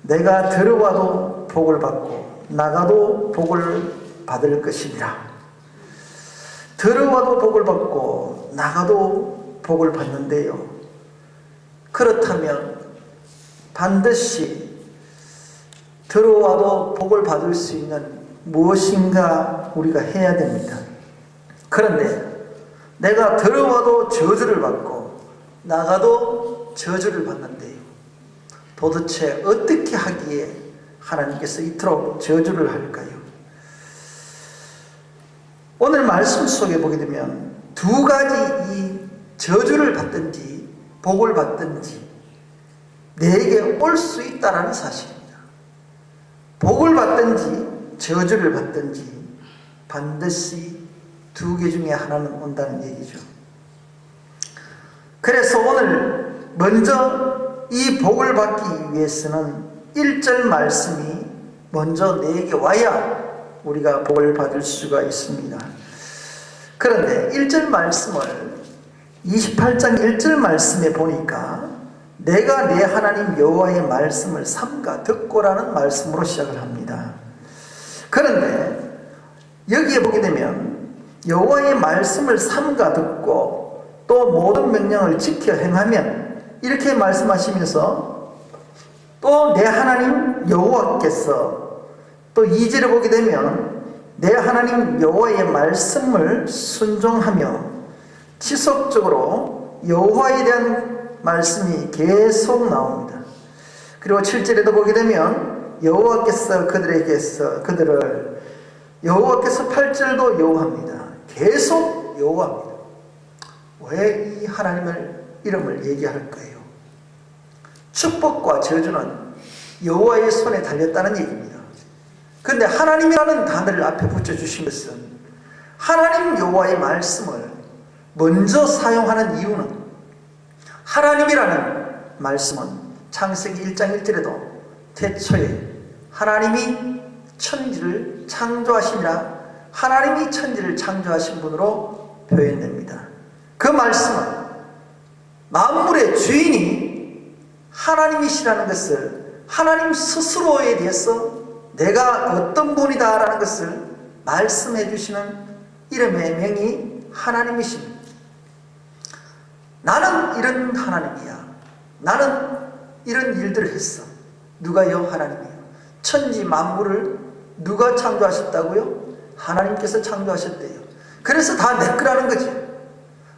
내가 들어와도 복을 받고 나가도 복을 받을 것이니라. 들어와도 복을 받고 나가도 복을 받는데요, 그렇다면 반드시 들어와도 복을 받을 수 있는 무엇인가 우리가 해야 됩니다. 그런데 내가 들어와도 저주를 받고 나가도 저주를 받는데요, 도대체 어떻게 하기에 하나님께서 이토록 저주를 할까요? 오늘 말씀 속에 보게 되면 두 가지 이 저주를 받든지 복을 받든지 내게 올 수 있다는 사실입니다. 복을 받든지 저주를 받든지 반드시 두 개 중에 하나는 온다는 얘기죠. 그래서 오늘 먼저 이 복을 받기 위해서는 1절 말씀이 먼저 내게 와야 우리가 복을 받을 수가 있습니다. 그런데 1절 말씀을 28장 1절 말씀에 보니까 내가 내 하나님 여호와의 말씀을 삼가 듣고라는 말씀으로 시작을 합니다. 그런데 여기에 보게 되면 여호와의 말씀을 삼가 듣고 또 모든 명령을 지켜 행하면 이렇게 말씀하시면서 또 내 하나님 여호와께서 또 2절에 보게 되면 내 하나님 여호와의 말씀을 순종하며 지속적으로 여호와에 대한 말씀이 계속 나옵니다. 그리고 7절에도 보게 되면 여호와께서 그들을 여호와께서 8절도 여호와입니다. 계속 여호와입니다. 왜 이 하나님을 이름을 얘기할까요? 축복과 저주는 여호와의 손에 달렸다는 얘기입니다. 그런데 하나님이라는 단어를 앞에 붙여주신 것은 하나님 여호와의 말씀을 먼저 사용하는 이유는 하나님이라는 말씀은 창세기 1장 1절에도 태초에 하나님이 천지를 창조하시니라, 하나님이 천지를 창조하신 분으로 표현됩니다. 그 말씀은 만물의 주인이 하나님이시라는 것을 하나님 스스로에 대해서 내가 어떤 분이다 라는 것을 말씀해 주시는 이름의 명이 하나님이십니다. 나는 이런 하나님이야. 나는 이런 일들을 했어. 누가요? 하나님이요. 천지 만물을 누가 창조하셨다고요? 하나님께서 창조하셨대요. 그래서 다 내 거라는 거지.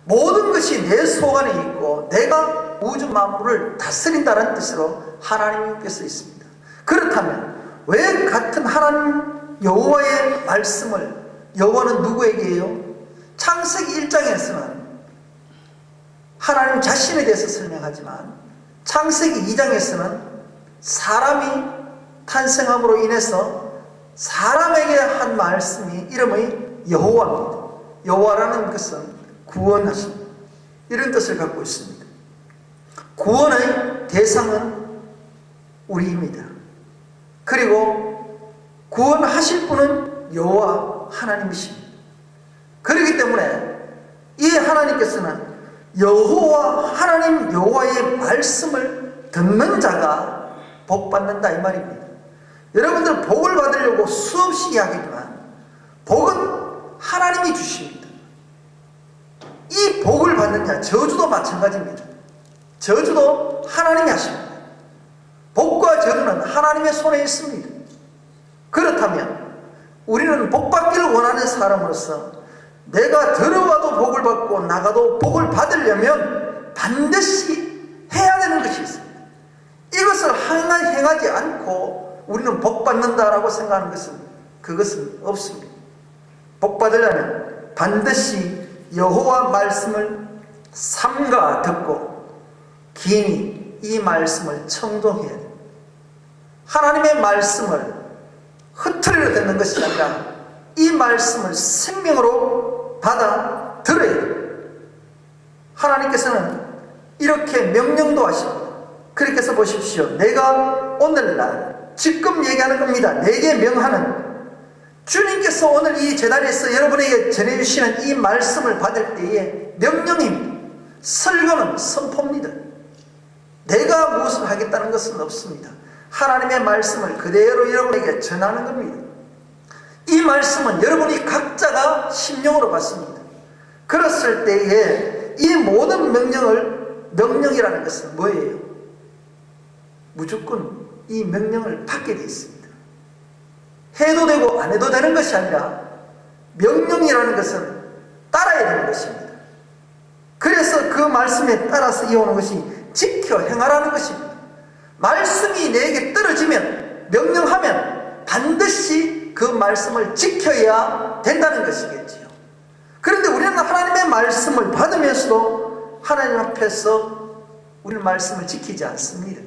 모든 것이 내 속안에 있고 내가 우주 만물을 다스린다는 뜻으로 하나님께서 있습니다. 그렇다면 왜 같은 하나님 여호와의 말씀을, 여호와는 누구에게요? 창세기 1장에서는 하나님 자신에 대해서 설명하지만 창세기 2장에서는 사람이 탄생함으로 인해서 사람에게 한 말씀이 이름의 여호와입니다. 여호와라는 것은 구원하십니다. 이런 뜻을 갖고 있습니다. 구원의 대상은 우리입니다. 그리고 구원하실 분은 여호와 하나님이십니다. 그렇기 때문에 이 하나님께서는 여호와 하나님 여호와의 말씀을 듣는 자가 복받는다 이 말입니다. 여러분들 복을 받으려고 수없이 이야기하지만 복은 하나님이 주십니다. 이 복을 받느냐, 저주도 마찬가지입니다. 저주도 하나님이 하십니다. 복과 저주는 하나님의 손에 있습니다. 그렇다면 우리는 복 받기를 원하는 사람으로서 내가 들어와도 복을 받고 나가도 복을 받으려면 반드시 해야 되는 것이 있습니다. 이것을 행하지 않고 우리는 복 받는다라고 생각하는 것은 그것은 없습니다. 복 받으려면 반드시 여호와 말씀을 삼가 듣고 긴히 이 말씀을 청종해야 됩니다. 하나님의 말씀을 흩트리려 듣는 것이 아니라 이 말씀을 생명으로 받아 들어야 돼요. 하나님께서는 이렇게 명령도 하십니다. 그렇게 해서 보십시오. 내가 오늘날 지금 얘기하는 겁니다. 내게 명하는 주님께서 오늘 이 제자리에서 여러분에게 전해주시는 이 말씀을 받을 때에 명령입니다. 설교는 선포입니다. 내가 무엇을 하겠다는 것은 없습니다. 하나님의 말씀을 그대로 여러분에게 전하는 겁니다. 이 말씀은 여러분이 각자가 심령으로 받습니다. 그랬을 때에 이 모든 명령이라는 것은 뭐예요? 무조건 이 명령을 받게 되어 있습니다. 해도 되고 안 해도 되는 것이 아니라 명령이라는 것은 따라야 되는 것입니다. 그래서 그 말씀에 따라서 이어오는 것이 지켜 행하라는 것입니다. 말씀이 내게 떨어지면, 명령하면 반드시 그 말씀을 지켜야 된다는 것이겠지요. 그런데 우리는 하나님의 말씀을 받으면서도 하나님 앞에서 우리는 말씀을 지키지 않습니다.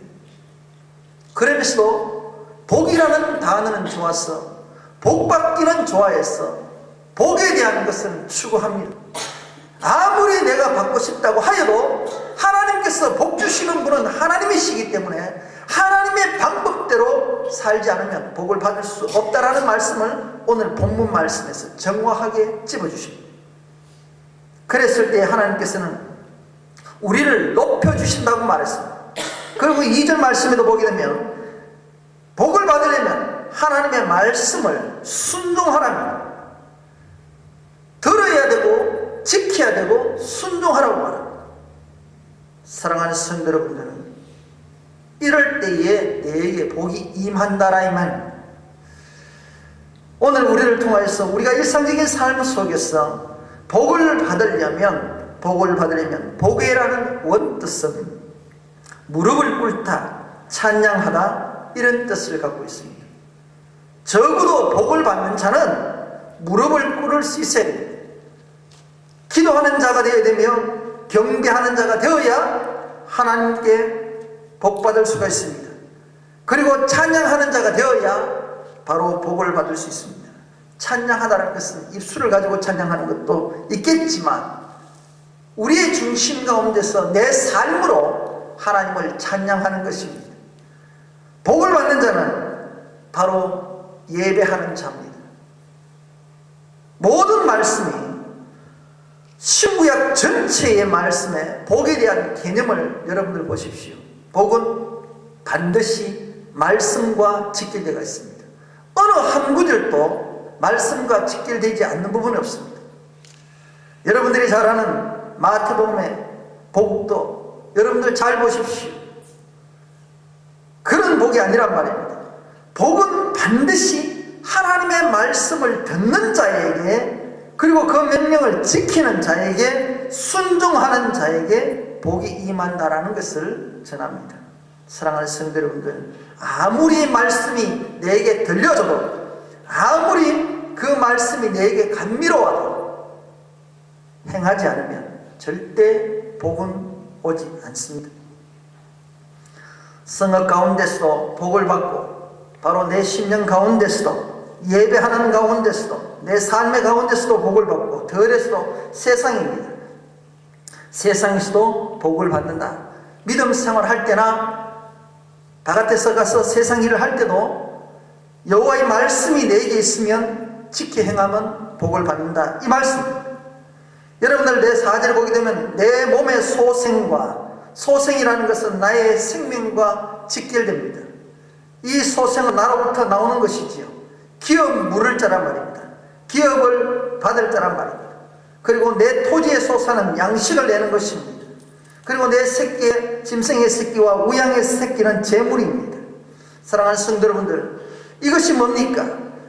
그러면서도 복이라는 단어는 좋아서, 복받기는 좋아해서 복에 대한 것은 추구합니다. 아무리 내가 받고 싶다고 하여도 하나님께서 복 주시는 분은 하나님이시기 때문에 하나님의 방법대로 살지 않으면 복을 받을 수 없다라는 말씀을 오늘 본문 말씀에서 정확하게 짚어주십니다. 그랬을 때 하나님께서는 우리를 높여주신다고 말했습니다. 그리고 2절 말씀에도 보게 되면 복을 받으려면 하나님의 말씀을 순종하랍니다. 들어야 되고 지켜야 되고 순종하라고 말합니다. 사랑하는 성도 여러분들은 이럴 때에 내게 복이 임한다라 이 말입니다. 오늘 우리를 통하여서 우리가 일상적인 삶 속에서 복을 받으려면 복이라는 원뜻은 무릎을 꿇다, 찬양하다 이런 뜻을 갖고 있습니다. 적어도 복을 받는 자는 무릎을 꿇을 수 있어야 됩니다. 기도하는 자가 되어야 되며 경배하는 자가 되어야 하나님께 복받을 수가 있습니다. 그리고 찬양하는 자가 되어야 바로 복을 받을 수 있습니다. 찬양하다는 것은 입술을 가지고 찬양하는 것도 있겠지만 우리의 중심 가운데서 내 삶으로 하나님을 찬양하는 것입니다. 복을 받는 자는 바로 예배하는 자입니다. 모든 말씀이 신구약 전체의 말씀에 복에 대한 개념을 여러분들 보십시오. 복은 반드시 말씀과 직결되어 있습니다. 어느 한 구절도 말씀과 직결되지 않는 부분이 없습니다. 여러분들이 잘 아는 마태복음의 복도 여러분들 잘 보십시오. 그런 복이 아니란 말입니다. 복은 반드시 하나님의 말씀을 듣는 자에게, 그리고 그 명령을 지키는 자에게, 순종하는 자에게 복이 임한다라는 것을 전합니다. 사랑하는 성도 여러분들, 아무리 말씀이 내게 들려져도, 아무리 그 말씀이 내게 감미로워도 행하지 않으면 절대 복은 오지 않습니다. 성악 가운데서도 복을 받고, 바로 내 심령 가운데서도, 예배하는 가운데서도, 내 삶의 가운데서도 복을 받고, 덜에서도 세상입니다. 세상에서도 복을 받는다. 믿음 생활할 때나 바깥에서 가서 세상 일을 할 때도 여호와의 말씀이 내게 있으면 지켜 행하면 복을 받는다. 이 말씀. 여러분들 내 사제를 보게 되면 내 몸의 소생이라는 것은 나의 생명과 직결됩니다. 이 소생은 나로부터 나오는 것이지요. 기업 물을 자란 말입니다. 기업을 받을 자란 말입니다. 그리고 내 토지의 소사는 양식을 내는 것입니다. 그리고 내 새끼, 짐승의 새끼와 우양의 새끼는 재물입니다. 사랑하는 성도 여러분들, 이것이 뭡니까?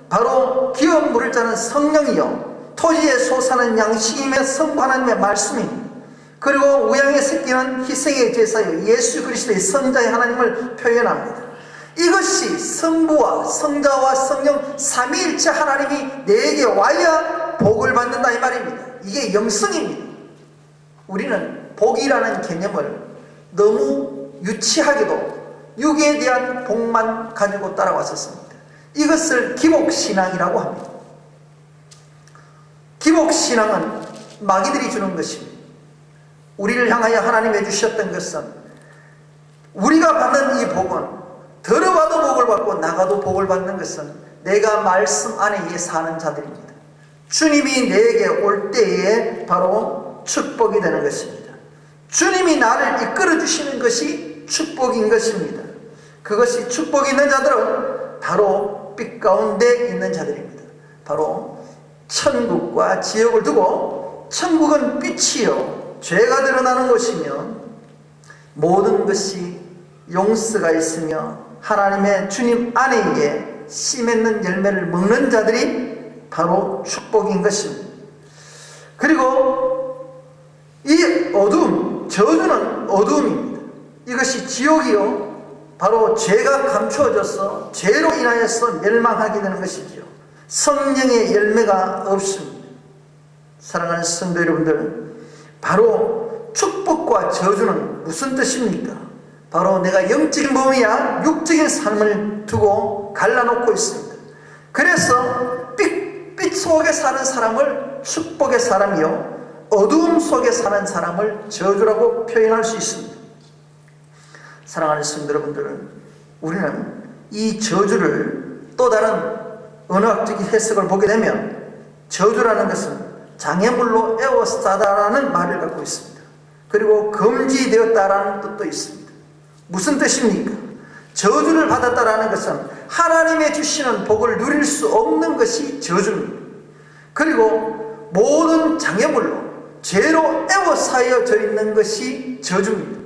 바로 기업 물을 자는 성령이요, 토지의 소사는 양식이며 성부 하나님의 말씀입니다. 그리고 우양의 새끼는 희생의 제사요, 예수 그리스도의 성자의 하나님을 표현합니다. 이것이 성부와 성자와 성령 삼위일체 하나님이 내게 와야 복을 받는다 이 말입니다. 이게 영성입니다. 우리는 복이라는 개념을 너무 유치하게도 육에 대한 복만 가지고 따라왔었습니다. 이것을 기복신앙이라고 합니다. 기복신앙은 마귀들이 주는 것입니다. 우리를 향하여 하나님이 주셨던 것은, 우리가 받는 이 복은 들어와도 복을 받고 나가도 복을 받는 것은 내가 말씀 안에 사는 자들입니다. 주님이 내게 올 때에 바로 축복이 되는 것입니다. 주님이 나를 이끌어 주시는 것이 축복인 것입니다. 그것이 축복이 있는 자들은 바로 빛 가운데 있는 자들입니다. 바로 천국과 지옥을 두고, 천국은 빛이요 죄가 드러나는 곳이며 모든 것이 용서가 있으며 하나님의 주님 안에 씨 맺는 열매를 먹는 자들이 바로 축복인 것입니다. 그리고 이 어둠, 저주는 어둠입니다. 이것이 지옥이요 바로 죄가 감추어져서 죄로 인하여서 멸망하게 되는 것이지요. 성령의 열매가 없습니다. 사랑하는 성도 여러분들, 바로 축복과 저주는 무슨 뜻입니까? 바로 내가 영적인 몸이야 육적인 삶을 두고 갈라놓고 있습니다. 그래서 빛 속에 사는 사람을 축복의 사람이요, 어두움 속에 사는 사람을 저주라고 표현할 수 있습니다. 사랑하는 성도 여러분들, 우리는 이 저주를 또 다른 언어학적인 해석을 보게 되면 저주라는 것은 장애물로 에워싸다라는 말을 갖고 있습니다. 그리고 금지되었다라는 뜻도 있습니다. 무슨 뜻입니까? 저주를 받았다라는 것은 하나님의 주시는 복을 누릴 수 없는 것이 저주입니다. 그리고 모든 장애물로 죄로 에워싸여져 있는 것이 저주입니다.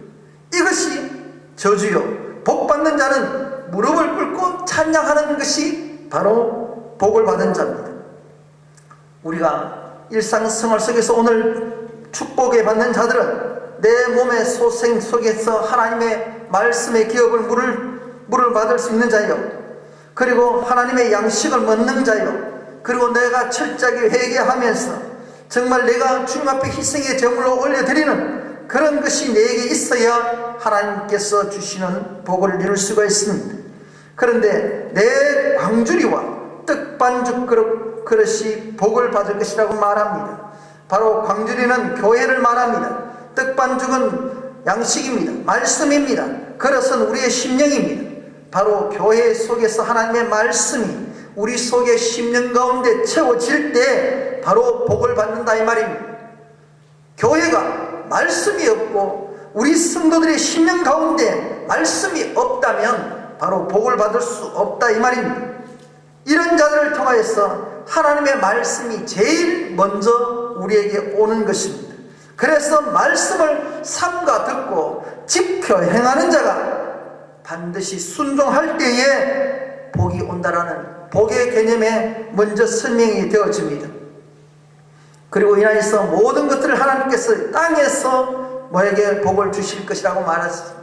이것이 저주요, 복받는 자는 무릎을 꿇고 찬양하는 것이 바로 복을 받은 자입니다. 우리가 일상생활 속에서 오늘 축복에 받는 자들은 내 몸의 소생 속에서 하나님의 말씀의 기업을 물을 받을 수 있는 자요, 그리고 하나님의 양식을 먹는 자요, 그리고 내가 철저하게 회개하면서 정말 내가 주님 앞에 희생의 제물로 올려드리는 그런 것이 내게 있어야 하나님께서 주시는 복을 이룰 수가 있습니다. 그런데 내 광주리와 떡반죽 그릇이 복을 받을 것이라고 말합니다. 바로 광주리는 교회를 말합니다. 떡반죽은 양식입니다. 말씀입니다. 그릇은 우리의 심령입니다. 바로 교회 속에서 하나님의 말씀이 우리 속의 심령 가운데 채워질 때 바로 복을 받는다 이 말입니다. 교회가 말씀이 없고 우리 성도들의 심령 가운데 말씀이 없다면 바로 복을 받을 수 없다 이 말입니다. 이런 자들을 통하여서 하나님의 말씀이 제일 먼저 우리에게 오는 것입니다. 그래서 말씀을 삼가 듣고 지켜 행하는 자가 반드시 순종할 때에 복이 온다라는 복의 개념에 먼저 설명이 되어집니다. 그리고 인하여서 모든 것들을 하나님께서 땅에서 너에게 복을 주실 것이라고 말했습니다.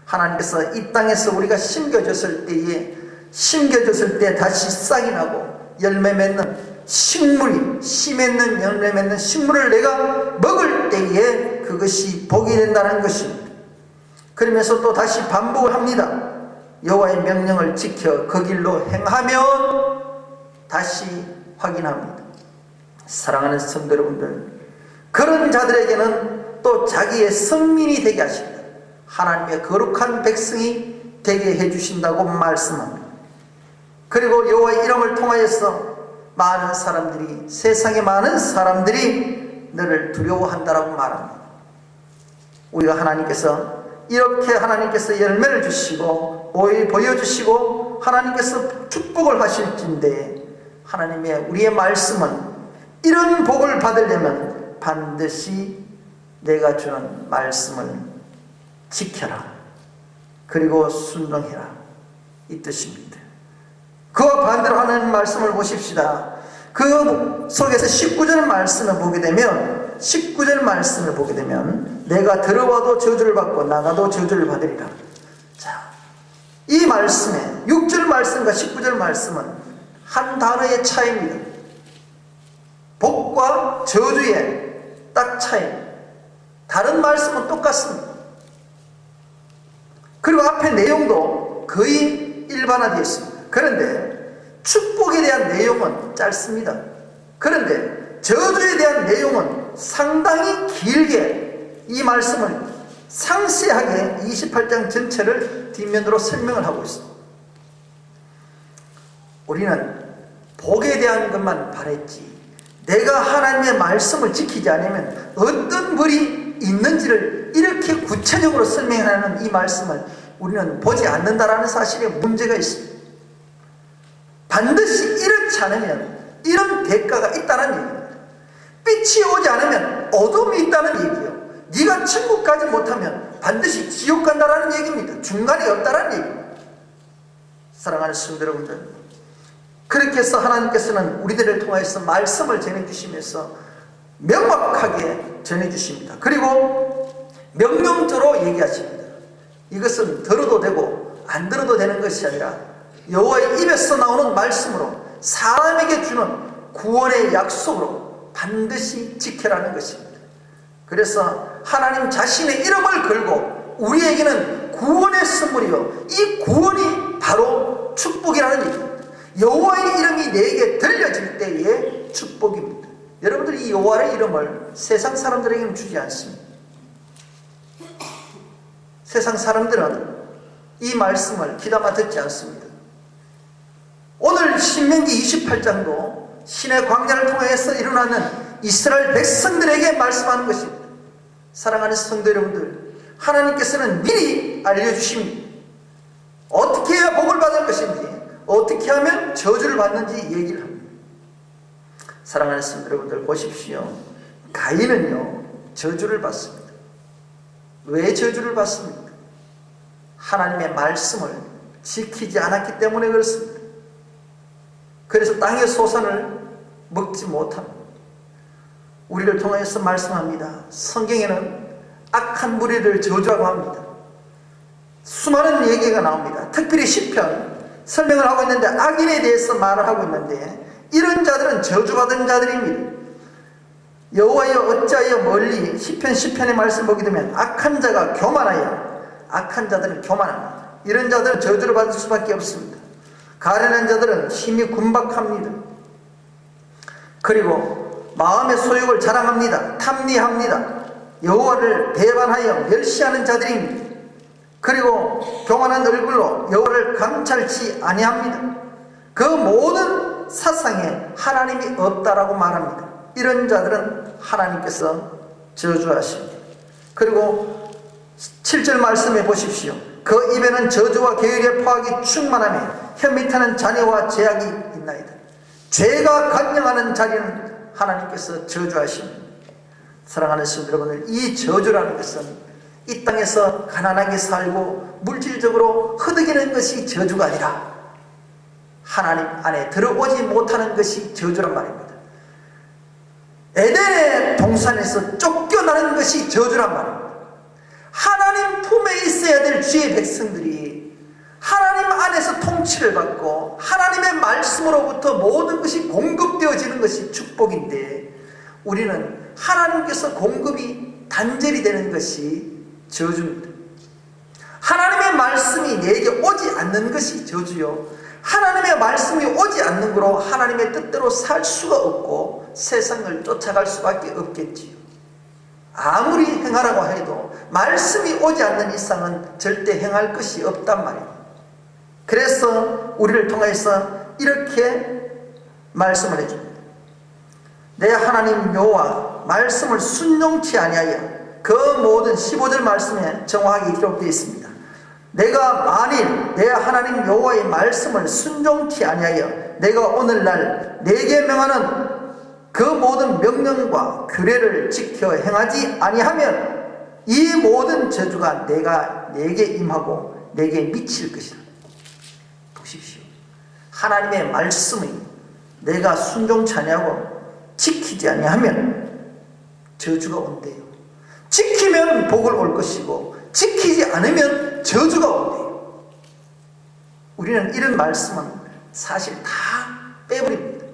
하나님께서 이 땅에서 우리가 심겨졌을 때 다시 싹이 나고 열매 맺는 식물이, 씨 맺는 열매 맺는 식물을 내가 먹을 때에 그것이 복이 된다는 것입니다. 그러면서 또 다시 반복을 합니다. 여호와의 명령을 지켜 그 길로 행하면 다시 확인합니다. 사랑하는 성도 여러분들, 그런 자들에게는 또 자기의 성민이 되게 하신다, 하나님의 거룩한 백성이 되게 해주신다고 말씀합니다. 그리고 여호와의 이름을 통하여서 많은 사람들이, 세상의 많은 사람들이 너를 두려워한다라고 말합니다. 우리가 이렇게 하나님께서 열매를 주시고 보여주시고 하나님께서 축복을 하실진데, 하나님의 우리의 말씀은 이런 복을 받으려면 반드시 내가 주는 말씀을 지켜라, 그리고 순종해라 이 뜻입니다. 그와 반대로 하는 말씀을 보십시다. 그 속에서 19절 말씀을 보게 되면 내가 들어와도 저주를 받고 나가도 저주를 받으리라. 자, 이 말씀에 6절 말씀과 19절 말씀은 한 단어의 차이입니다. 복과 저주의 딱 차이입니다. 다른 말씀은 똑같습니다. 그리고 앞에 내용도 거의 일반화되어 있습니다. 그런데 축복에 대한 내용은 짧습니다. 그런데 저주에 대한 내용은 상당히 길게 이 말씀을 상세하게 28장 전체를 뒷면으로 설명을 하고 있습니다. 우리는 복에 대한 것만 바랬지, 내가 하나님의 말씀을 지키지 않으면 어떤 벌이 있는지를 이렇게 구체적으로 설명하는 이 말씀을 우리는 보지 않는다라는 사실에 문제가 있습니다. 반드시 이렇지 않으면 이런 대가가 있다는 얘기입니다. 빛이 오지 않으면 어둠이 있다는 얘기예요. 네가 천국 가지 못하면 반드시 지옥 간다라는 얘기입니다. 중간이 없다라는 얘기입니다. 사랑하는 성도 여러분들, 그렇게 해서 하나님께서는 우리들을 통하여서 말씀을 전해주시면서 명확하게 전해주십니다. 그리고 명령조로 얘기하십니다. 이것은 들어도 되고 안 들어도 되는 것이 아니라 여호와의 입에서 나오는 말씀으로 사람에게 주는 구원의 약속으로 반드시 지켜라는 것입니다. 그래서 하나님 자신의 이름을 걸고 우리에게는 구원의 선물이요, 이 구원이 바로 축복이라는 얘기입니다. 여호와의 이름이 내게 들려질 때의 축복입니다. 여러분들이 이 여호와의 이름을 세상 사람들에게는 주지 않습니다. 세상 사람들은 이 말씀을 귀담아 듣지 않습니다. 오늘 신명기 28장도 신의 광야를 통해서 일어나는 이스라엘 백성들에게 말씀하는 것입니다. 사랑하는 성도 여러분들, 하나님께서는 미리 알려주십니다. 어떻게 해야 복을 받을 것인지, 어떻게 하면 저주를 받는지 얘기를 합니다. 사랑하는 성도 여러분들, 보십시오. 가인은요, 저주를 받습니다. 왜 저주를 받습니까? 하나님의 말씀을 지키지 않았기 때문에 그렇습니다. 그래서 땅의 소산을 먹지 못합니다. 우리를 통해서 말씀합니다. 성경에는 악한 무리를 저주하고 합니다. 수많은 얘기가 나옵니다. 특별히 시편 설명을 하고 있는데 악인에 대해서 말을 하고 있는데, 이런 자들은 저주받은 자들입니다. 여호와여 어찌하여 멀리, 시편 10편의 말씀 보게 되면 악한 자가 교만하여, 악한 자들은 교만합니다. 이런 자들은 저주를 받을 수밖에 없습니다. 가련한 자들은 힘이 군박합니다. 그리고 마음의 소욕을 자랑합니다. 탐리합니다. 여호와를 배반하여 멸시하는 자들입니다. 그리고 교만한 얼굴로 여호와를 감찰치 아니합니다. 그 모든 사상에 하나님이 없다라고 말합니다. 이런 자들은 하나님께서 저주하십니다. 그리고 7절 말씀해 보십시오. 그 입에는 저주와 계율의 포악이 충만하며 혀 밑에는 잔해와 제약이 있나이다. 죄가 간영하는 자리는 하나님께서 저주하십니다. 사랑하는 성도 여러분들, 이 저주라는 것은 이 땅에서 가난하게 살고 물질적으로 허덕이는 것이 저주가 아니라 하나님 안에 들어오지 못하는 것이 저주란 말입니다. 에덴의 동산에서 쫓겨나는 것이 저주란 말입니다. 하나님 품에 있어야 될 주의 백성들이 하나님 안에서 통치를 받고 하나님의 말씀으로부터 모든 것이 공급되어지는 것이 축복인데, 우리는 하나님께서 공급이 단절이 되는 것이 저주입니다. 하나님의 말씀이 내게 오지 않는 것이 저주요, 하나님의 말씀이 오지 않는 거로 하나님의 뜻대로 살 수가 없고 세상을 쫓아갈 수밖에 없겠지요. 아무리 행하라고 해도 말씀이 오지 않는 이상은 절대 행할 것이 없단 말이에요. 그래서 우리를 통해서 이렇게 말씀을 해줍니다. 내 하나님 여호와 말씀을 순종치 아니하여, 그 모든 15절 말씀에 정확하게 기록되어 있습니다. 내가 만일 내 하나님 여호와의 말씀을 순종치 아니하여 내가 오늘날 내게 명하는 그 모든 명령과 규례를 지켜 행하지 아니하면 이 모든 저주가 내게 임하고 내게 미칠 것이다. 보십시오. 하나님의 말씀이 내가 순종치 아니하고 지키지 아니하면 저주가 온대요. 지키면 복을 올 것이고 지키지 않으면 저주가 온대요. 우리는 이런 말씀은 사실 다 빼버립니다.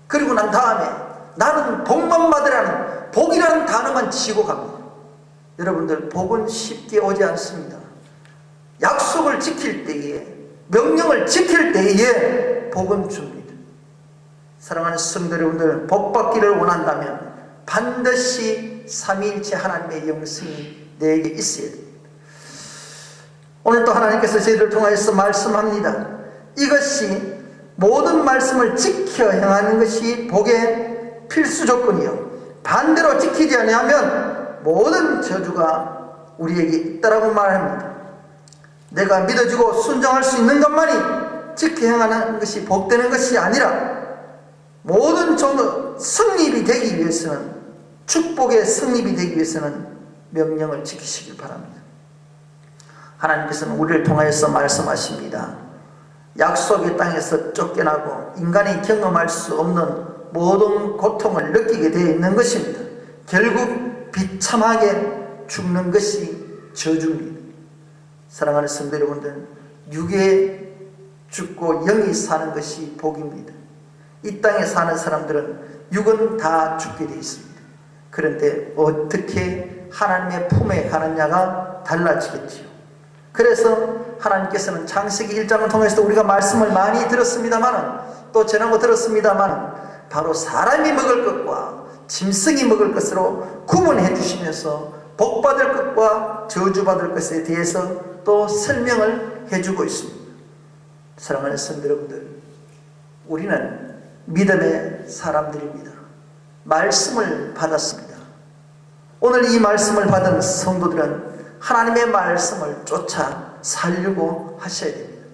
그리고 난 다음에 나는 복만 받으라는 복이라는 단어만 지고 갑니다. 여러분들, 복은 쉽게 오지 않습니다. 약속을 지킬 때에, 명령을 지킬 때에 복은 줍니다. 사랑하는 성도 여러분들, 복 받기를 원한다면 반드시 삼위일체 하나님의 영성이 내게 있어야 됩니다. 오늘 또 하나님께서 저희들을 통하여서 말씀합니다. 이것이 모든 말씀을 지켜 행하는 것이 복의 필수 조건이요, 반대로 지키지 아니하면 모든 저주가 우리에게 있다라고 말합니다. 내가 믿어주고 순종할 수 있는 것만이 지켜 행하는 것이 복되는 것이 아니라 모든 종의 성립이 되기 위해서는, 축복의 성립이 되기 위해서는 명령을 지키시길 바랍니다. 하나님께서는 우리를 통하여서 말씀하십니다. 약속의 땅에서 쫓겨나고 인간이 경험할 수 없는 모든 고통을 느끼게 되어 있는 것입니다. 결국 비참하게 죽는 것이 저주입니다. 사랑하는 성도 여러분들, 육에 죽고 영이 사는 것이 복입니다. 이 땅에 사는 사람들은 육은 다 죽게 되어 있습니다. 그런데 어떻게 하나님의 품에 가느냐가 달라지겠지요. 그래서 하나님께서는 창세기 1장을 통해서 우리가 말씀을 많이 들었습니다만, 또 지난번 들었습니다만, 바로 사람이 먹을 것과 짐승이 먹을 것으로 구분해 주시면서 복받을 것과 저주받을 것에 대해서 또 설명을 해주고 있습니다. 사랑하는 성도 여러분들, 우리는 믿음의 사람들입니다. 말씀을 받았습니다. 오늘 이 말씀을 받은 성도들은 하나님의 말씀을 쫓아 살려고 하셔야 됩니다.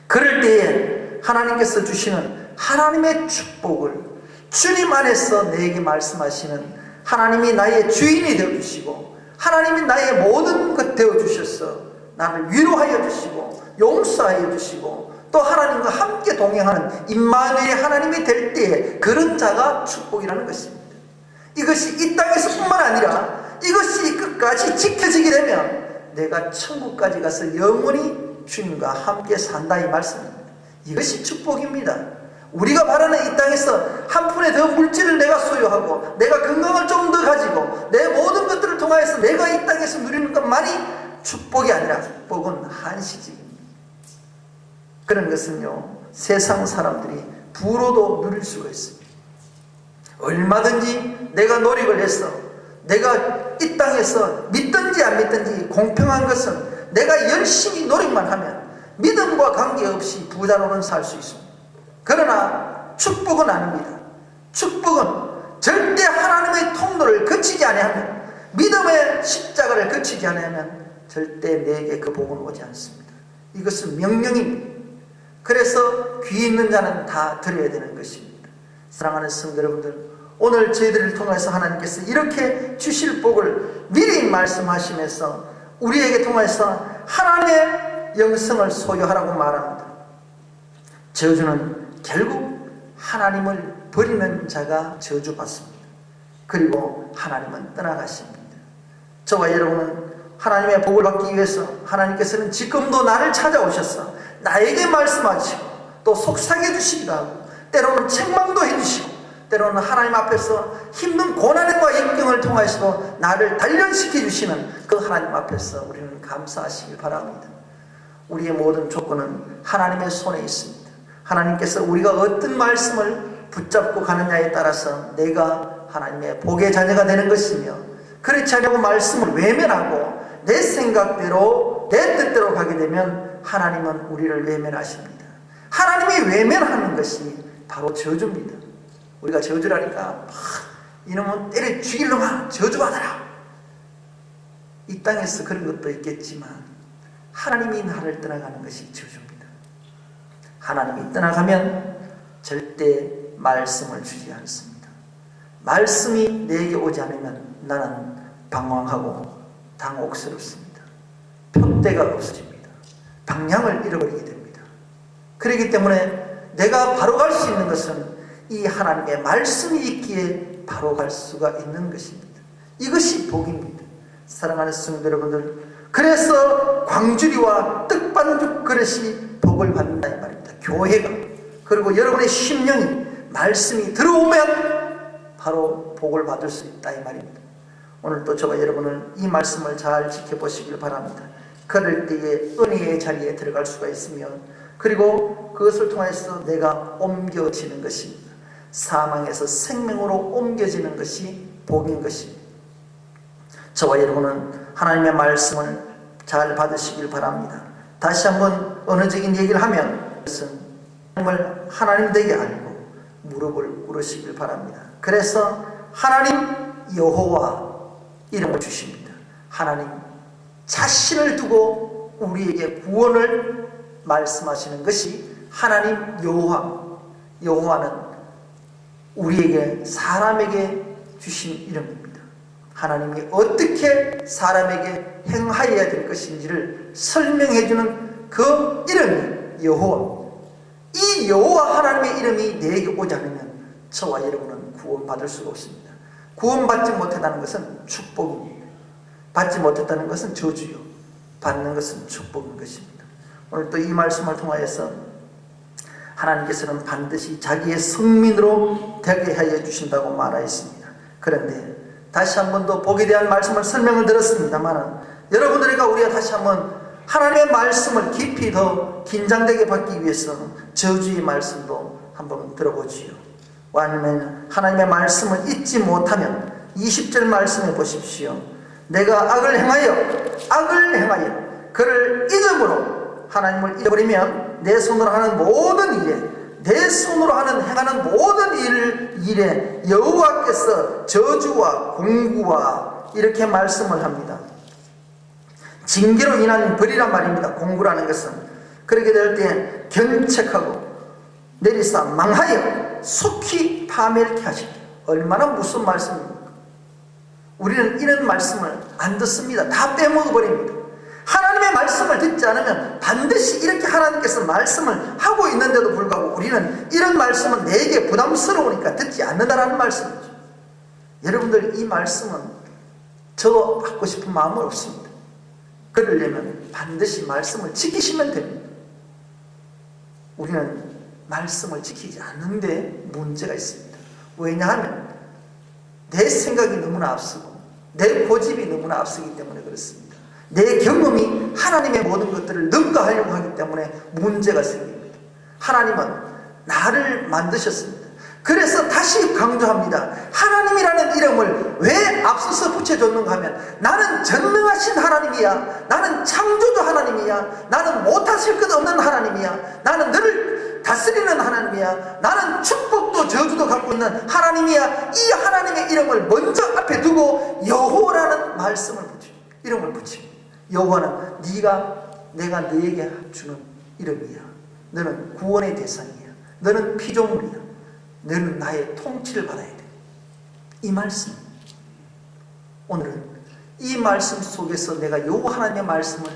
그럴 때에 하나님께서 주시는 하나님의 축복을, 주님 안에서 내게 말씀하시는 하나님이 나의 주인이 되어주시고 하나님이 나의 모든 것 되어주셔서 나를 위로하여 주시고 용서하여 주시고 또 하나님과 함께 동행하는 임마누엘 하나님이 될 때에 그런 자가 축복이라는 것입니다. 이것이 이 땅에서 뿐만 아니라 이것이 끝까지 지켜지게 되면 내가 천국까지 가서 영원히 주님과 함께 산다, 이 말씀입니다. 이것이 축복입니다. 우리가 바라는 이 땅에서 한 푼에 더 물질을 내가 소유하고 내가 건강을 좀 더 가지고 내 모든 것들을 통하여서 내가 이 땅에서 누리는 것만이 축복이 아니라 복은 한시적입니다. 그런 것은요, 세상 사람들이 부로도 누릴 수가 있습니다. 얼마든지 내가 노력을 해서 내가 이 땅에서 믿든지 안 믿든지 공평한 것은 내가 열심히 노력만 하면 믿음과 관계없이 부자로는 살 수 있습니다. 그러나 축복은 아닙니다. 축복은 절대 하나님의 통로를 거치지 아니하면, 믿음의 십자가를 거치지 아니하면 절대 내게 그 복은 오지 않습니다. 이것은 명령입니다. 그래서 귀 있는 자는 다 들어야 되는 것입니다. 사랑하는 성도 여러분들, 오늘 저희들을 통해서 하나님께서 이렇게 주실 복을 미리 말씀하시면서 우리에게 통해서 하나님의 영성을 소유하라고 말합니다. 저주는 결국 하나님을 버리는 자가 저주받습니다. 그리고 하나님은 떠나가십니다. 저와 여러분은 하나님의 복을 받기 위해서 하나님께서는 지금도 나를 찾아오셔서 나에게 말씀하시고 또 속삭여 주시기도 하고 때로는 책망도 해주시고 때로는 하나님 앞에서 힘든 고난과 역경을 통하여서도 나를 단련시켜 주시는 그 하나님 앞에서 우리는 감사하시길 바랍니다. 우리의 모든 조건은 하나님의 손에 있습니다. 하나님께서 우리가 어떤 말씀을 붙잡고 가느냐에 따라서 내가 하나님의 복의 자녀가 되는 것이며, 그렇지 않고 말씀을 외면하고 내 생각대로 내 뜻대로 가게 되면 하나님은 우리를 외면하십니다. 하나님이 외면하는 것이 바로 저주입니다. 우리가 저주라니까 이놈은 때려 죽일 놈아 저주받아라, 이 땅에서 그런 것도 있겠지만 하나님이 나를 떠나가는 것이 저주입니다. 하나님이 떠나가면 절대 말씀을 주지 않습니다. 말씀이 내게 오지 않으면 나는 방황하고 당혹스럽습니다. 표대가 없어집니다. 방향을 잃어버리게 됩니다. 그렇기 때문에 내가 바로 갈 수 있는 것은 이 하나님의 말씀이 있기에 바로 갈 수가 있는 것입니다. 이것이 복입니다. 사랑하는 성도 여러분들, 그래서 광주리와 떡반죽 그릇이 복을 받는다 이 말입니다. 교회가, 그리고 여러분의 심령이 말씀이 들어오면 바로 복을 받을 수 있다 이 말입니다. 오늘도 저와 여러분은 이 말씀을 잘 지켜보시길 바랍니다. 그럴 때에 은혜의 자리에 들어갈 수가 있으며, 그리고 그것을 통해서 내가 옮겨지는 것입니다. 사망에서 생명으로 옮겨지는 것이 복인 것입니다. 저와 여러분은 하나님의 말씀을 잘 받으시길 바랍니다. 다시 한번 언어적인 얘기를 하면 그것은 하나님을 하나님 되게 알고 무릎을 꿇으시길 바랍니다. 그래서 하나님 여호와 이름을 주십니다. 하나님 자신을 두고 우리에게 구원을 말씀하시는 것이 하나님 여호와는 우리에게 사람에게 주신 이름입니다. 하나님이 어떻게 사람에게 행하여야 될 것인지를 설명해 주는 그 이름이 여호와. 이 여호와 하나님의 이름이 내게 오지 않으면 저와 여러분은 구원받을 수가 없습니다. 구원받지 못했다는 것은 축복입니다. 받지 못했다는 것은 저주요, 받는 것은 축복인 것입니다. 오늘 또 이 말씀을 통하여서 하나님께서는 반드시 자기의 성민으로 되게 하여 주신다고 말하였습니다. 그런데 다시 한 번 더 복에 대한 말씀을 설명을 들었습니다만 여러분들과 우리가 다시 한번 하나님의 말씀을 깊이 더 긴장되게 받기 위해서 저주의 말씀도 한번 들어보지요. 아니면 하나님의 말씀을 잊지 못하면 20절 말씀해 보십시오. 내가 악을 행하여 그를 잊음으로 하나님을 잃어버리면 내 손으로 하는 모든 일에 행하는 모든 일에 여호와께서 저주와 공구와 이렇게 말씀을 합니다. 징계로 인한 벌이란 말입니다. 공구라는 것은 그렇게 될 때 견책하고 내리사 망하여 속히 파멸케 하시리. 얼마나 무슨 말씀입니까? 우리는 이런 말씀을 안 듣습니다. 다 빼먹어버립니다. 하나님의 말씀을 듣지 않으면 반드시 이렇게 하나님께서 말씀을 하고 있는데도 불구하고 우리는 이런 말씀은 내게 부담스러우니까 듣지 않는다라는 말씀이죠. 여러분들 이 말씀은 저도 받고 싶은 마음은 없습니다. 그러려면 반드시 말씀을 지키시면 됩니다. 우리는 말씀을 지키지 않는데 문제가 있습니다. 왜냐하면 내 생각이 너무나 앞서고 내 고집이 너무나 앞서기 때문에 그렇습니다. 내 경험이 하나님의 모든 것들을 능가하려고 하기 때문에 문제가 생깁니다. 하나님은 나를 만드셨습니다. 그래서 다시 강조합니다. 하나님이라는 이름을 왜 앞서서 붙여줬는가 하면 나는 전능하신 하나님이야. 나는 창조주 하나님이야. 나는 못하실 것 없는 하나님이야. 나는 너를 다스리는 하나님이야. 나는 축복도 저주도 갖고 있는 하나님이야. 이 하나님의 이름을 먼저 앞에 두고 여호와라는 말씀을 붙입니다. 이름을 붙입니다. 여호와는 내가 너에게 주는 이름이야. 너는 구원의 대상이야. 너는 피조물이야. 너는 나의 통치를 받아야 돼. 이 말씀. 오늘은 이 말씀 속에서 내가 여호와 하나님의 말씀을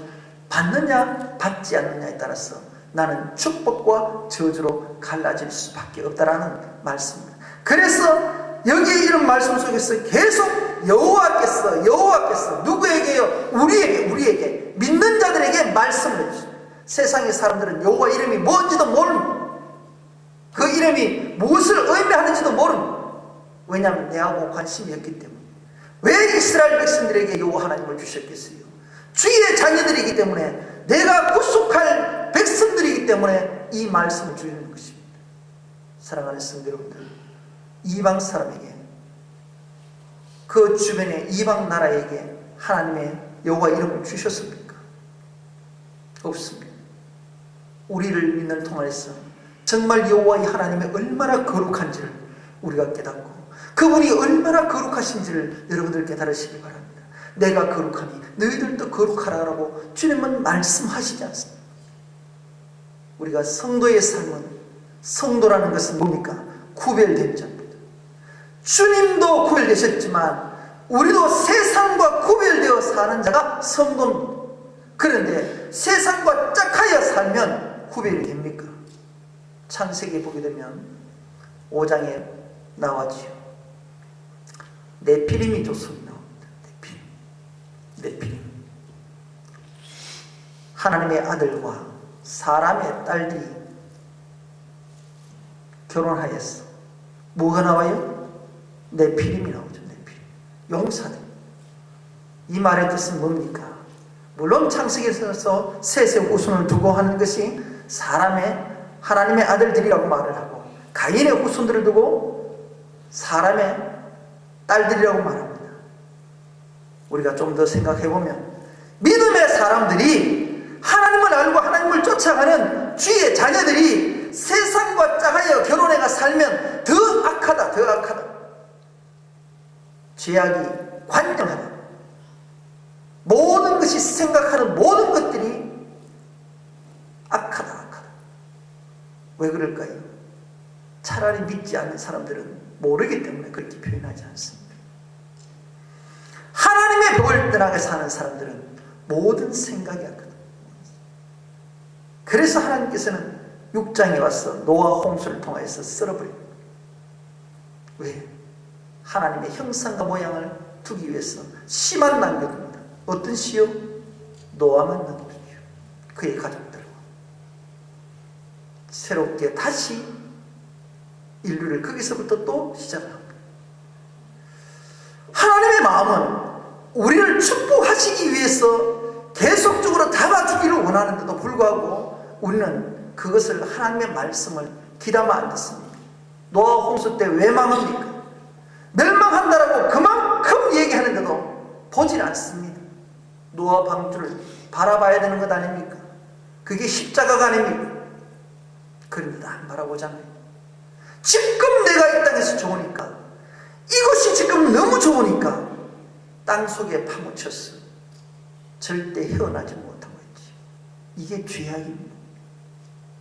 받느냐 받지 않느냐에 따라서 나는 축복과 저주로 갈라질 수밖에 없다라는 말씀입니다. 그래서 여기 이런 말씀 속에서 계속 여호와께서 누구에게요? 우리에게 믿는 자들에게 말씀을 해주십니다. 세상의 사람들은 여호와 이름이 뭔지도 모릅니다. 그 이름이 무엇을 의미하는지도 모릅니다. 왜냐하면 내하고 관심이 없기 때문에. 왜 이스라엘 백성들에게 여호와 하나님을 주셨겠어요? 주의 자녀들이기 때문에, 내가 구속할 백성들이기 때문에 이 말씀을 주시는 것입니다. 사랑하는 성도 여러분들, 이방 사람에게, 그 주변의 이방 나라에게 하나님의 여호와 이름을 주셨습니까? 없습니다. 우리를 믿는 통해서 정말 여호와의 하나님이 얼마나 거룩한지를 우리가 깨닫고 그분이 얼마나 거룩하신지를 여러분들 깨달으시기 바랍니다. 내가 거룩하니 너희들도 거룩하라고 주님은 말씀하시지 않습니다. 우리가 성도의 삶은, 성도라는 것은 뭡니까? 구별된 자입니다. 주님도 구별되셨지만 우리도 세상과 구별되어 사는 자가 성도입니다. 그런데 세상과 짝하여 살면 구별이 됩니까? 창세기에 보게 되면 5장에 나와지요. 네피림이 조선이 나옵니다. 네피림. 하나님의 아들과 사람의 딸들이 결혼하였어. 뭐가 나와요? 네피림이 나오죠. 네피림. 용사들. 이 말의 뜻은 뭡니까? 물론 창세기에서 셋의 후손을 두고 하는 것이 하나님의 아들들이라고 말을 하고, 가인의 후손들을 두고 사람의 딸들이라고 말합니다. 우리가 좀 더 생각해보면 믿음의 사람들이, 하나님을 알고 하나님을 쫓아가는 주의 자녀들이 세상과 짝하여 결혼해가 살면 더 악하다. 죄악이 관영하다. 모든 것이 생각하는 모든 것들이 왜 그럴까요? 차라리 믿지 않는 사람들은 모르기 때문에 그렇게 표현하지 않습니다. 하나님의 복을 떠나게 사는 사람들은 모든 생각이 같거든요. 그래서 하나님께서는 6장에 와서 노아 홍수를 통해서 썰어버립니다. 왜? 하나님의 형상과 모양을 두기 위해서 씨만 남겨둡니다. 어떤 씨요? 노아만 남겨두죠. 그의 가족들과 새롭게 다시 인류를 거기서부터 또 시작합니다. 하나님의 마음은 우리를 축복하시기 위해서 계속적으로 다가주기를 원하는데도 불구하고 우리는 그것을 하나님의 말씀을 귀담아 안 듣습니다. 노아 홍수 때 왜 망합니까? 멸망한다라고 그만큼 얘기하는데도 보질 않습니다. 노아 방주를 바라봐야 되는 것 아닙니까? 그게 십자가가 아닙니까? 그런데도 안 바라보잖아요. 지금 내가 이 땅에서 좋으니까, 이것이 지금 너무 좋으니까 땅 속에 파묻혔어. 절대 헤어나지 못하고 있지. 이게 죄악입니다.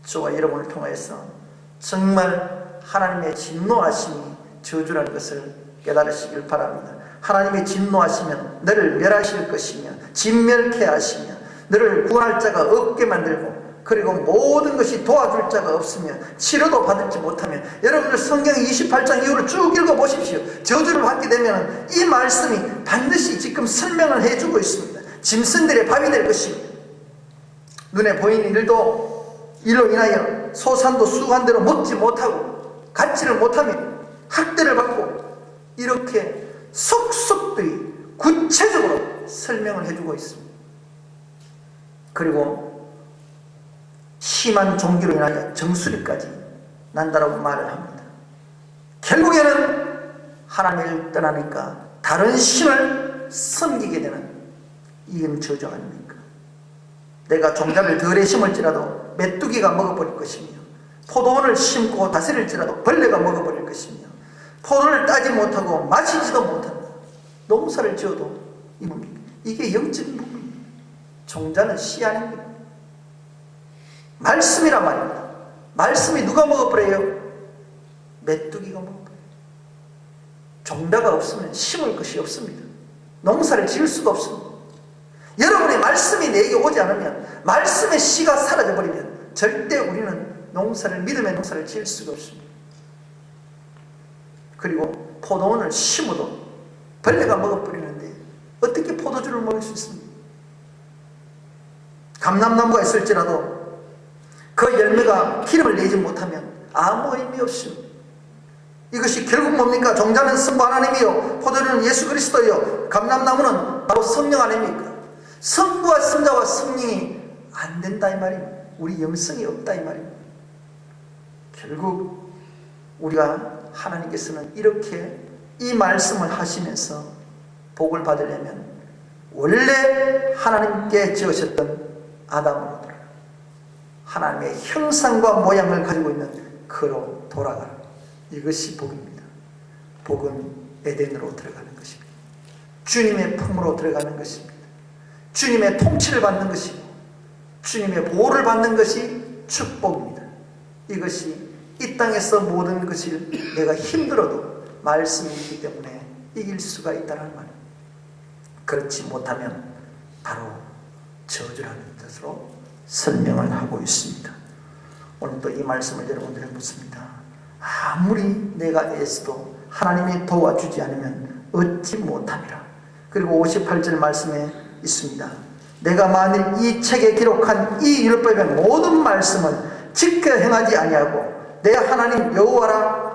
저와 여러분을 통해서 정말 하나님의 진노하심이 저주라는 것을 깨달으시길 바랍니다. 하나님의 진노하시면 너를 멸하실 것이며 진멸케 하시며 너를 구원할 자가 없게 만들고 그리고 모든 것이 도와줄 자가 없으며 치료도 받지 못하면, 여러분들 성경 28장 이후를 쭉 읽어보십시오. 저주를 받게 되면 이 말씀이 반드시 지금 설명을 해주고 있습니다. 짐승들의 밥이 될 것입니다. 눈에 보이는 일도 일로 인하여 소산도 수간대로 먹지 못하고 갖지를 못하며 학대를 받고, 이렇게 속속들이 구체적으로 설명을 해주고 있습니다. 그리고 심한 종기로 인하여 정수리까지 난다라고 말을 합니다. 결국에는 하나님을 떠나니까 다른 신을 섬기게 되는, 이건 저주 아닙니까? 내가 종자를 덜에 심을지라도 메뚜기가 먹어버릴 것이며, 포도원을 심고 다스릴지라도 벌레가 먹어버릴 것이며, 포도를 따지 못하고 마시지도 못한다. 농사를 지어도 이 뭡니까? 이게 영적인 부분입니다. 종자는 씨 아닙니다. 말씀이란 말입니다. 말씀이 누가 먹어버려요? 메뚜기가 먹어버려요. 종자가 없으면 심을 것이 없습니다. 농사를 지을 수가 없습니다. 여러분의 말씀이 내게 오지 않으면, 말씀의 씨가 사라져버리면 절대 우리는 믿음의 농사를 지을 수가 없습니다. 그리고 포도원을 심어도 벌레가 먹어버리는데 어떻게 포도주를 먹을 수 있습니까? 감람나무가 있을지라도 그 열매가 기름을 내지 못하면 아무 의미 없습니다. 이것이 결국 뭡니까? 종자는 성부 하나님이요, 포도주는 예수 그리스도요, 감람나무는 바로 성령 아닙니까? 성부와 성자와 성령이 안 된다 이 말입니다. 우리 영성이 없다 이 말입니다. 결국 우리가, 하나님께서는 이렇게 이 말씀을 하시면서 복을 받으려면 원래 하나님께 지으셨던 아담으로 돌아가, 하나님의 형상과 모양을 가지고 있는 그로 돌아가라. 이것이 복입니다. 복은 에덴으로 들어가는 것입니다. 주님의 품으로 들어가는 것입니다. 주님의 통치를 받는 것이고 주님의 보호를 받는 것이 축복입니다. 이것이 이 땅에서 모든 것을 내가 힘들어도 말씀이 있기 때문에 이길 수가 있다는 말입니다. 그렇지 못하면 바로 저주라는 뜻으로 설명을 하고 있습니다. 오늘도 이 말씀을 여러분들에게 묻습니다. 아무리 내가 애써도 하나님이 도와주지 않으면 얻지 못함이라. 그리고 58절 말씀에 있습니다. 내가 만일 이 책에 기록한 이 율법의 모든 말씀을 지켜 행하지 아니하고 내 하나님 여호와라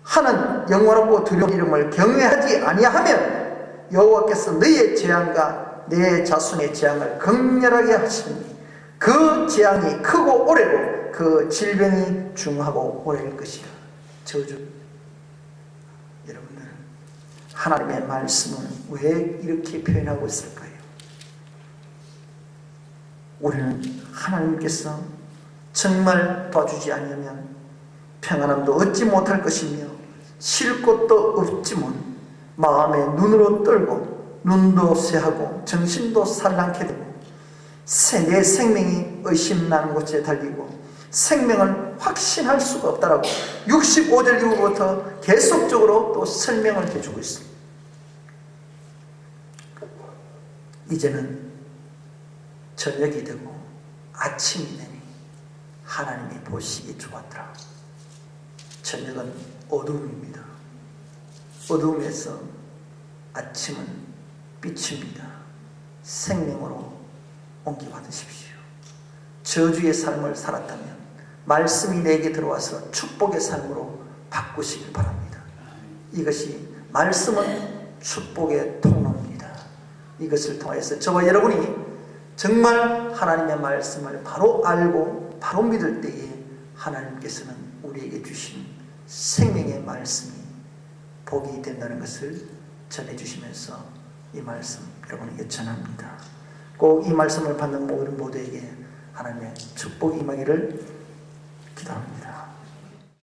하는 영원하고 두려운 이름을 경외하지 아니하면 여호와께서 너희의 재앙과 내 자손의 재앙을 극렬하게 하시니 그 재앙이 크고 오래고 그 질병이 중하고 오래일 것이라. 저주. 여러분들, 하나님의 말씀은 왜 이렇게 표현하고 있을까요? 우리는 하나님께서 정말 도와주지 않으면 평안함도 얻지 못할 것이며 쉴 곳도 없지만 마음에 눈으로 떨고 눈도 쇠하고 정신도 산란케 되고 내 생명이 의심나는 곳에 달리고 생명을 확신할 수가 없다라고 65절 이후부터 계속적으로 또 설명을 해주고 있습니다. 이제는 저녁이 되고 아침이 되니 하나님이 보시기 좋았더라. 저녁은 어두움입니다. 어두움에서 아침은 빛입니다. 생명으로 옮겨 받으십시오. 저주의 삶을 살았다면 말씀이 내게 들어와서 축복의 삶으로 바꾸시길 바랍니다. 이것이 말씀은 축복의 통로입니다. 이것을 통해서 저와 여러분이 정말 하나님의 말씀을 바로 알고 바로 믿을 때에 하나님께서는 우리에게 주신 생명의 말씀이 복이 된다는 것을 전해주시면서 이 말씀 여러분에게 전합니다. 꼭 이 말씀을 받는 모든 모두에게 하나님의 축복이 임하기를